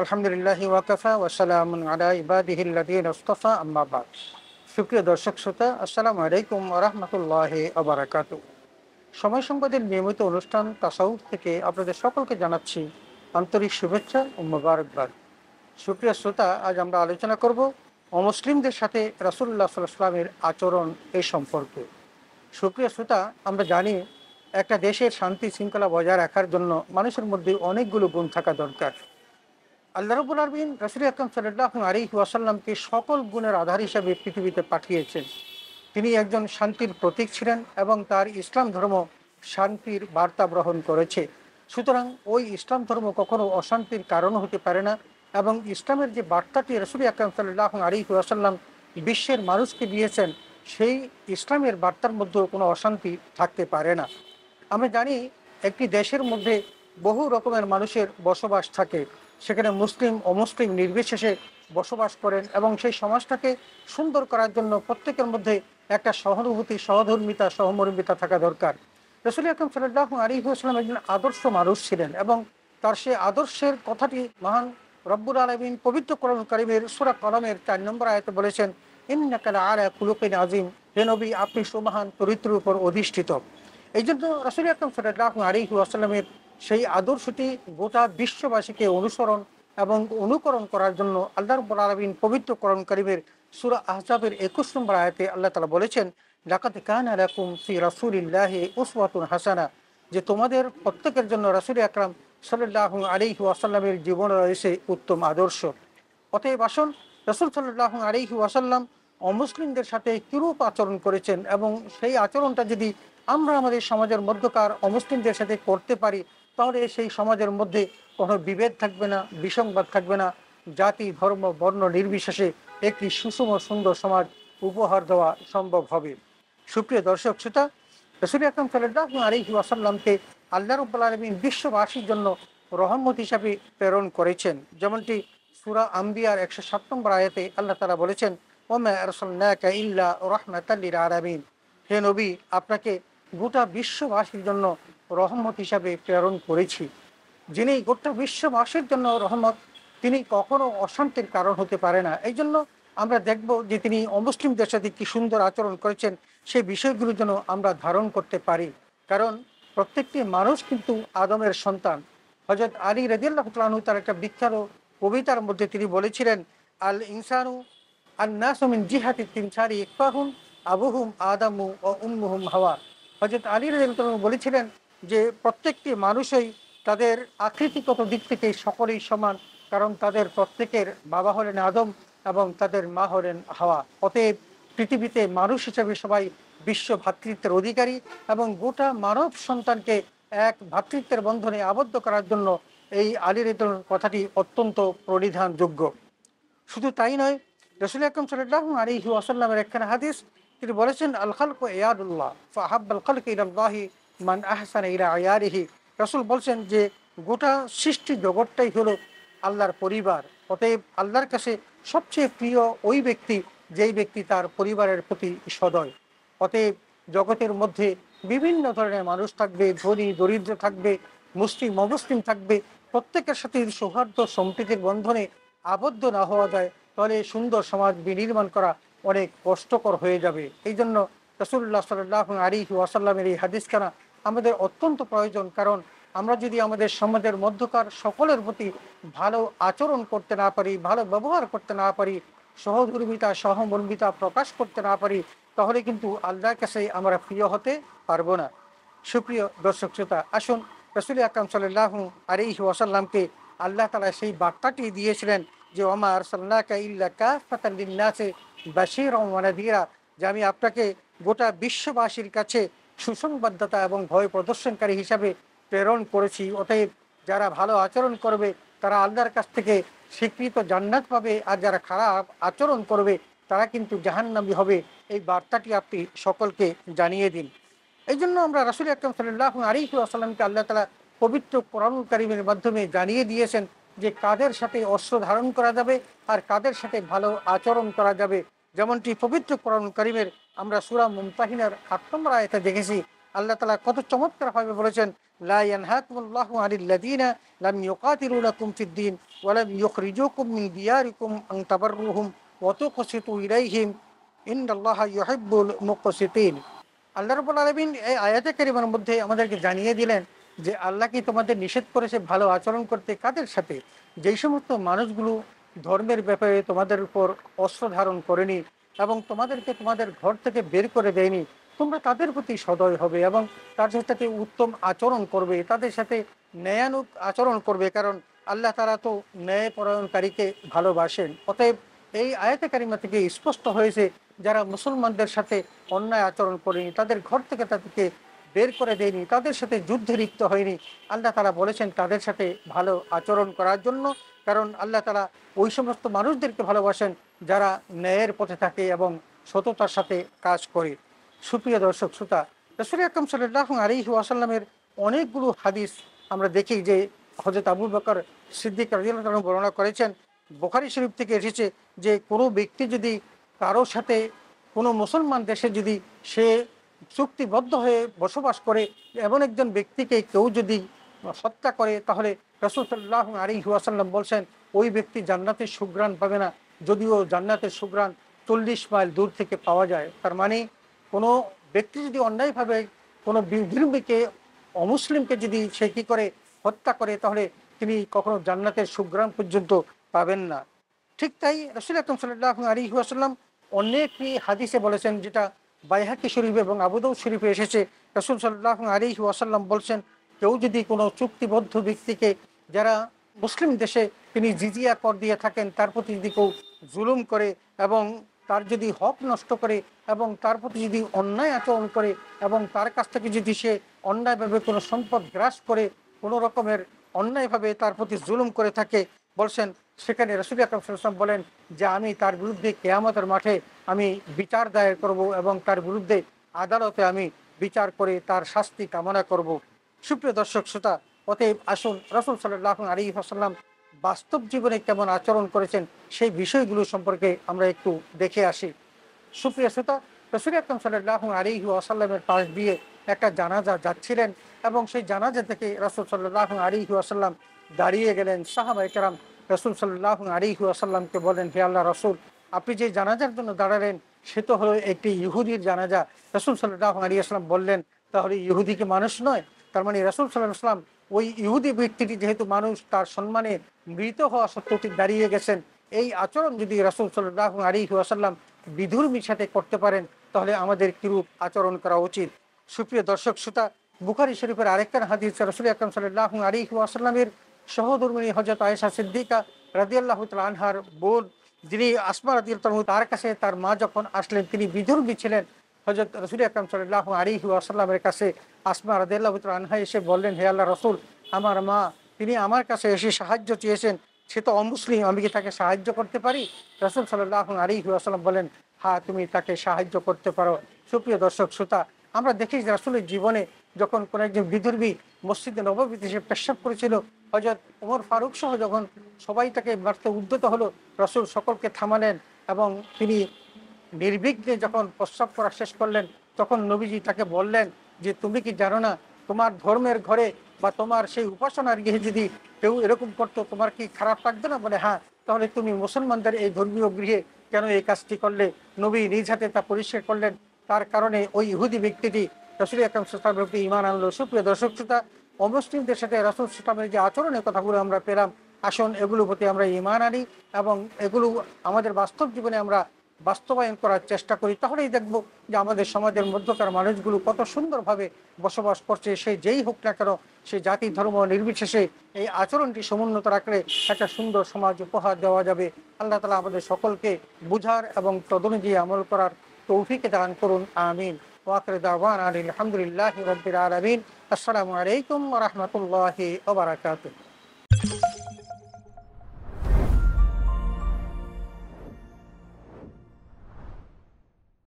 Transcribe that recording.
আলহামদুলিল্লাহি ওয়াকাফা ওয়াসালামুন আলা ইবাদিহিল্লাযীনা ইসতাফা আম্মা বাদ। সুপ্রিয় দর্শক শ্রোতা, আসসালামু আলাইকুম ওয়া রাহমাতুল্লাহি ওয়া বারাকাতুহু। সময় সংবাদের নিয়মিত অনুষ্ঠান তাসাউফ থেকে আপনাদের সকলকে জানাচ্ছি আন্তরিক শুভেচ্ছা ও মোবারকবাদ। সুপ্রিয় শ্রোতা, আজ আমরা আলোচনা করব অমুসলিমদের সাথে রাসূলুল্লাহ সাল্লাল্লাহু আলাইহি ওয়াসাল্লামের আচরণ এই সম্পর্কে। সুপ্রিয় শ্রোতা, আমরা জানি একটা দেশের শান্তি শৃঙ্খলা বজায় রাখার জন্য মানুষের মধ্যে অনেকগুলো গুণ থাকা দরকার। আল্লাহ রাব্বুল আলামিন রাসূল আকরাম সাল্লাল্লাহু আলাইহি ওয়াসাল্লামকে সকল গুণের আধার হিসেবে পৃথিবীতে পাঠিয়েছেন। তিনি একজন শান্তির প্রতীক ছিলেন এবং তার ইসলাম ধর্ম শান্তির বার্তা বহন করেছে। সুতরাং ওই ইসলাম ধর্ম কখনো অশান্তির কারণ হতে পারে না এবং ইসলামের যে বার্তাটি রাসূল আকরাম সাল্লাল্লাহু আলাইহি ওয়াসাল্লাম বিশ্বের মানুষকে দিয়েছেন, সেই ইসলামের বার্তার মধ্যেও কোনো অশান্তি থাকতে পারে না। আমরা জানি একটি দেশের মধ্যে বহু রকমের মানুষের বসবাস থাকে, সেখানে মুসলিম অমুসলিম নির্বিশেষে বসবাস করেন এবং সেই সমাজটাকে সুন্দর করার জন্য প্রত্যেকের মধ্যে একটা সহানুভূতি, সহধর্মিতা, সহমর্মিতা থাকা দরকার। রাসূল আকরাম সাল্লাল্লাহু আলাইহি ওয়াসাল্লাম একজন আদর্শ মানুষ ছিলেন এবং তার সেই আদর্শের কথাটি মহান রব্বুল আলামিন পবিত্র কোরআন কারীমের সূরা কলমের ৪ নম্বর আয়াতে বলেছেন, ইন্নাকা লাআলা খুলুকিন আযীম, হে নবী আপনি সুমহান চরিত্রের উপর অধিষ্ঠিত। এই জন্য রাসূল আকরাম সাল্লাল্লাহু আলাইহি ওয়াসাল্লামের সেই আদর্শটি গোটা বিশ্ববাসীকে অনুসরণ এবং অনুকরণ করার জন্য আল্লাহ রাব্বুল আলামিন পবিত্র কোরআন কারীমের সূরা আহজাবের ২১ নম্বর আয়াতে আল্লাহ তাআলা বলেছেন, লাকাদ কানা লাকুম ফি রাসূলিল্লাহি উসওয়াতুন হাসানা, যে তোমাদের প্রত্যেকের জন্য রাসূল আকরাম সাল্লাল্লাহু আলাইহি ওয়াসাল্লামের জীবনে রয়েছে উত্তম আদর্শ। অতএব আসুন, রাসূল সাল্লাল্লাহু আলাইহি ওয়াসাল্লাম অমুসলিমদের সাথে কিরূপ আচরণ করেছেন এবং সেই আচরণটা যদি আমরা আমাদের সমাজের মধ্যকার অমুসলিমদের সাথে করতে পারি, তাহলে সেই সমাজের মধ্যে কোনো বিভেদ থাকবে না, বিসংবাদ থাকবে না। জাতি ধর্ম বর্ণ নির্বিশেষে একটি সুষম সুন্দর সমাজ উপহার দেওয়া সম্ভব হবে। সুপ্রিয় দর্শক শ্রোতা, রাসূল আকরাম সাল্লাল্লাহু আলাইহি ওয়াসাল্লামকে আল্লাহ রাব্বুল আলামিন বিশ্ববাসীর জন্য রহমত হিসাবে প্রেরণ করেছেন। যেমনটি সূরা আম্বিয়ার ১০৭ নম্বর আয়াতে আল্লাহ তাআলা বলেছেন, ওমা আরসালনাকা ইল্লা রাহমাতাল লিল আলামিন, হে নবী আপনাকে গোটা বিশ্ববাসীর জন্য রহমত হিসাবে প্রেরণ করেছি। যিনি গোটা বিশ্ববাসীর জন্য রহমত, তিনি কখনো অশান্তির কারণ হতে পারে না। এই জন্য আমরা দেখব যে তিনি অমুসলিমদের সাথে কি সুন্দর আচরণ করেছেন, সেই বিষয়গুলো যেন আমরা ধারণ করতে পারি। কারণ প্রত্যেকটি মানুষ কিন্তু আদমের সন্তান। হযরত আলী রাদিয়াল্লাহু তাআলা আনহু তার একটা বিখ্যাত কবিতার মধ্যে তিনি বলেছিলেন, আল ইনসানু আন-নাসু মিন জিহাতি তিমসারি ইকফাহুম আবুহুম আদামু ও উম্মুহুম হাওয়া। হযরত আলী রাদিয়াল্লাহু তাআলা বলেছিলেন যে প্রত্যেকটি মানুষই তাদের আকৃতিগত দিক থেকে সকলেই সমান, কারণ তাদের প্রত্যেকের বাবা হলেন আদম এবং তাদের মা হলেন হাওয়া। অতএব পৃথিবীতে মানুষ হিসেবে সবাই বিশ্ব ভ্রাতৃত্বের অধিকারী এবং গোটা মানব সন্তানকে এক ভ্রাতৃত্বের বন্ধনে আবদ্ধ করার জন্য এই আলী রাদিয়াল্লাহু কথাটি অত্যন্ত পরিধানযোগ্য। শুধু তাই নয়, রাসূল আকরাম সাল্লাল্লাহু আলাইহি ওয়াসাল্লামের একখানা হাদিস, তিনি বলেছেন, আল খালকু ইয়াদুল্লাহ ফাহাব্বাল খালকি ইলাল্লাহি মান আহসানা ইলা আয়ারিহি। রাসূল বলছেন যে গোটা সৃষ্টি জগৎটাই হলো আল্লাহর পরিবার। অতএব আল্লাহর কাছে সবচেয়ে প্রিয় ওই ব্যক্তি যেই ব্যক্তি তার পরিবারের প্রতি সদয়। অতএব জগতের মধ্যে বিভিন্ন ধরনের মানুষ থাকবে, ধনী দরিদ্র থাকবে, মুসলিম অমুসলিম থাকবে, প্রত্যেকের সাথে সৌহার্দ্য সম্প্রীতির বন্ধনে আবদ্ধ না হওয়া যায়, তাহলে সুন্দর সমাজ বিনির্মাণ করা অনেক কষ্টকর হয়ে যাবে। এই জন্য রাসূলুল্লাহ সাল্লাল্লাহু আলাইহি ওয়াসাল্লামের এই হাদিসখানা আমাদের অত্যন্ত প্রয়োজন। কারণ আমরা যদি আমাদের সমাজের মধ্যকার সকলের প্রতি ভালো আচরণ করতে না পারি, ভালো ব্যবহার করতে না পারি, সহধর্মিতা সহমর্মিতা প্রকাশ করতে না পারি, তাহলে কিন্তু আল্লাহর কাছে আমরা প্রিয় হতে পারবো না। সুপ্রিয় দর্শক শ্রোতা, আসুন, রাসূল আকরাম সাল্লাল্লাহু আলাইহি ওয়াসাল্লামকে আল্লাহ তাআলা সেই বার্তাটি দিয়েছিলেন যে ওমা আরসালনাকা ইল্লা কাফাতান লিন-নাসি বাশীরান ওয়া নাযীরা, যে আমি আপনাকে গোটা বিশ্ববাসীর কাছে সুসংবাদদাতা এবং ভয় প্রদর্শনকারী হিসাবে প্রেরণ করেছি। অতএব যারা ভালো আচরণ করবে তারা আল্লাহর কাছ থেকে স্বীকৃত জান্নাত পাবে, আর যারা খারাপ আচরণ করবে তারা কিন্তু জাহান্নামী হবে। এই বার্তাটি আপনি সকলকে জানিয়ে দিন। এই জন্য আমরা রাসূল আকরাম সাল্লাল্লাহু আলাইহি ওয়াসাল্লামকে আল্লাহ তাআলা পবিত্র কোরআনুল কারীমের মাধ্যমে জানিয়ে দিয়েছেন যে কাদের সাথে অস্ত্র ধারণ করা যাবে আর কাদের সাথে ভালো আচরণ করা যাবে। যেমনটি পবিত্র কোরআনুল কারীমের আমরা সূরা মুমতাহিনার ৮ নম্বর আয়াতে দেখেছি, আল্লাহ তাআলা কত চমৎকারভাবে বলেছেন, লা ইয়ানহাকুমুল্লাহু আনিল্লাযীনা লাম ইউকাতিলুকুম ফিদ-দীন ওয়া লাম ইউখরিজুকুম মিন দিয়ারিকুম আন তাবাররুহুম ওয়া তুকসিতু ইলাইহিম ইন্নাল্লাহা ইউহিব্বুল মুকসিতিন। আল্লাহ রাব্বুল আলামিন এই আয়াতে কারিমার মধ্যে আমাদেরকে জানিয়ে দিলেন যে আল্লাহ কি তোমাদের নিষেধ করেছে ভালো আচরণ করতে কাদের সাথে? যেই সমস্ত মানুষগুলো ধর্মের ব্যাপারে তোমাদের উপর অস্ত্র ধারণ করেনি এবং তোমাদেরকে তোমাদের ঘর থেকে বের করে দেয়নি, তোমরা তাদের প্রতি সদয় হবে এবং তাদের সাথে উত্তম আচরণ করবে, তাদের সাথে ন্যায়ানুগ আচরণ করবে, কারণ আল্লাহ তাআলা তো ন্যায়পরায়ণকারীকে ভালোবাসেন। অতএব এই আয়াতে কারিমা থেকে স্পষ্ট হয়েছে যারা মুসলমানদের সাথে অন্যায় আচরণ করেনি, তাদের ঘর থেকে তাদেরকে বের করে দেয়নি, তাদের সাথে যুদ্ধে লিপ্ত হয়নি, আল্লাহ তাআলা বলেছেন তাদের সাথে ভালো আচরণ করার জন্য, কারণ আল্লাহ তাআলা ওই সমস্ত মানুষদেরকে ভালোবাসেন যারা ন্যায়ের পথে থাকে এবং সততার সাথে কাজ করে। সুপ্রিয় দর্শক শ্রোতা, রাসূল আকরাম সাল্লাল্লাহু আলাইহি ওয়াসাল্লামের অনেকগুলো হাদিস আমরা দেখি যে হযরত আবু বকর সিদ্দিক রাদিয়াল্লাহু তাআলা বর্ণনা করেছেন, বুখারী শরীফ থেকে এসেছে যে কোনো ব্যক্তি যদি কারোর সাথে কোনো মুসলমান দেশে যদি সে চুক্তিবদ্ধ হয়ে বসবাস করে, এমন একজন ব্যক্তিকে কেউ যদি হত্যা করে, তাহলে রাসূল সাল্লাল্লাহু আলাইহি ওয়াসাল্লাম বলছেন ওই ব্যক্তি জান্নাতের সুঘ্রাণ পাবে না, যদিও জান্নাতের সুঘ্রাণ 40 মাইল দূর থেকে পাওয়া যায়। তার মানে কোনো ব্যক্তি যদি অন্যায়ভাবে কোনো বিধর্মীকে, অমুসলিমকে যদি সে কী করে হত্যা করে, তাহলে তিনি কখনো জান্নাতের সুঘ্রাণ পর্যন্ত পাবেন না। ঠিক তাই রাসূল আকরাম সাল্লাল্লাহু আলাইহি ওয়াসাল্লাম অনেকটি হাদিসে বলেছেন, যেটা বাইহাকি শরীফ এবং আবু দাউদ শরীফে এসেছে। রাসূল সাল্লাল্লাহু আলাইহি ওয়াসাল্লাম বলছেন, কেউ যদি কোনো চুক্তিবদ্ধ ব্যক্তিকে, যারা মুসলিম দেশে তিনি জিজিয়া কর দিয়ে থাকেন, তার প্রতি যদি কেউ জুলুম করে এবং তার যদি হক নষ্ট করে এবং তার প্রতি যদি অন্যায় আচরণ করে এবং তার কাছ থেকে যদি সে অন্যায়ভাবে কোনো সম্পদ গ্রাস করে, কোনো রকমের অন্যায়ভাবে তার প্রতি জুলুম করে থাকে, বলছেন সেখানে রাসূল আকরাম সাল্লাল্লাহু আলাইহি ওয়াসাল্লাম বলেন যে আমি তার বিরুদ্ধে কিয়ামতের মাঠে আমি বিচার দায়ের করব এবং তার বিরুদ্ধে আদালতে আমি বিচার করে তার শাস্তি কামনা করব। সুপ্রিয় দর্শক শ্রোতা, অতএব আসুন রাসূল সাল্লাল্লাহু আলাইহি ওয়াসাল্লাম বাস্তব জীবনে কেমন আচরণ করেছেন সেই বিষয়গুলো সম্পর্কে আমরা একটু দেখে আসি। সুপ্রিয় শ্রোতা, রাসূল আকরাম সাল্লাল্লাহু আলাইহি ওয়াসাল্লামের পাশ দিয়ে একটা জানাজা যাচ্ছিলেন এবং সেই জানাজা থেকে রাসূল সাল্লাল্লাহু আলাইহি ওয়াসাল্লাম দাঁড়িয়ে গেলেন। সাহাবায়ে কেরাম রাসূল সাল্লাল্লাহু আলাইহি ওয়াসাল্লামকে বলেন, হে আল্লাহ রাসূল, আপনি যে জানাজার জন্য দাঁড়ালেন সে তো হলো একটি ইহুদির জানাজা। রাসূল সাল্লাল্লাহু আলাইহি ওয়াসাল্লাম বললেন, তাহলে ইহুদি কি মানুষ নয়? তার মানে রাসূল সাল্লাল্লাহু আলাইহি ওয়াসাল্লাম ওই ইহুদি ব্যক্তিটি যেহেতু মানুষ, তার সম্মানে মৃত হওয়া সত্ত্বেও তিনি দাঁড়িয়ে গেছেন। এই আচরণ যদি রাসূল সাল্লাল্লাহু আলাইহি ওয়াসাল্লাম বিধর্মীর সাথে করতে পারেন, তাহলে আমাদের কিরূপ আচরণ করা উচিত? সুপ্রিয় দর্শক শ্রোতা, বুখারী শরীফের আরেকটা হাদিস, রাসূল আকরাম সাল্লাল্লাহু আলাইহি ওয়াসাল্লামের সহধর্মিণী হযরত আয়েশা সিদ্দিকা রাদিয়াল্লাহু তাআলা আনহার বোন, যিনি আসমা রাদিয়াল্লাহু তাআলা, তার কাছে তার মা যখন আসলেন, তিনি বিধর্মী ছিলেন। হযরত রাসূল আকরাম সাল্লাল্লাহু আলাইহি ওয়াসাল্লামের কাছে আসমা রাদিয়াল্লাহু তাআলা আনহা এসে বললেন, হে আল্লাহর রাসূল, আমার মা তিনি আমার কাছে এসে সাহায্য চেয়েছেন, সে তো অমুসলিম, আমি কি তাকে সাহায্য করতে পারি? রাসূল সাল্লাল্লাহু আলাইহি ওয়াসাল্লাম বলেন, হ্যাঁ, তুমি তাকে সাহায্য করতে পারো। সুপ্রিয় দর্শক শ্রোতা, আমরা দেখি যে রাসূলের জীবনে যখন কোনো একজন বিধর্মী মসজিদে নববীতে এসে পেশাব করেছিল, হযরত ওমর ফারুক সহ যখন সবাই তাকে মারতে উদ্যত হলো, রাসূল সকলকে থামালেন এবং তিনি নির্বিঘ্নে যখন প্রস্রাব করা শেষ করলেন, তখন নবীজি তাকে বললেন যে তুমি কি জানো না, তোমার ধর্মের ঘরে বা তোমার সেই উপাসনার গৃহে যদি কেউ এরকম করতো, তোমার কি খারাপ লাগতো না? বলে, হ্যাঁ। তাহলে তুমি মুসলমানদের এই ধর্মীয় গৃহে কেন এই কাজটি করলে? নবী নিজ হাতে তা পরিষ্কার করলেন। তার কারণে ওই ইহুদি ব্যক্তিটি রাসূল আকরাম সাল্লাল্লাহু আলাইহি ওয়াসাল্লামের প্রতি ঈমান আনলো। সুপ্রিয় দর্শক শ্রোতা, অমুসলিমদের সাথে রাসূল সাল্লাল্লাহু আলাইহি ওয়াসাল্লামের যে আচরণের কথাগুলো আমরা পেলাম, আসুন এগুলোর প্রতি আমরা ঈমান আনি এবং এগুলো আমাদের বাস্তব জীবনে আমরা বাস্তবায়ন করার চেষ্টা করি। তাহলেই দেখব যে আমাদের সমাজের মধ্যকার মানুষগুলো কত সুন্দরভাবে বসবাস করছে। সে যেই হোক না কেন, সে জাতি ধর্ম নির্বিশেষে এই আচরণটি সমুন্নত রাখলে একটা সুন্দর সমাজ উপহার দেওয়া যাবে। আল্লাহ তাআলা আমাদের সকলকে বুঝার এবং তদনুযায়ী আমল করার তৌফিক দান করুন, আমিন। ওয়া আখিরু দাওয়ানা আলহামদুলিল্লাহি রাব্বিল আলামিন। আসসালামু আলাইকুম ওয়া রাহমাতুল্লাহি ওয়া বারাকাতুহু।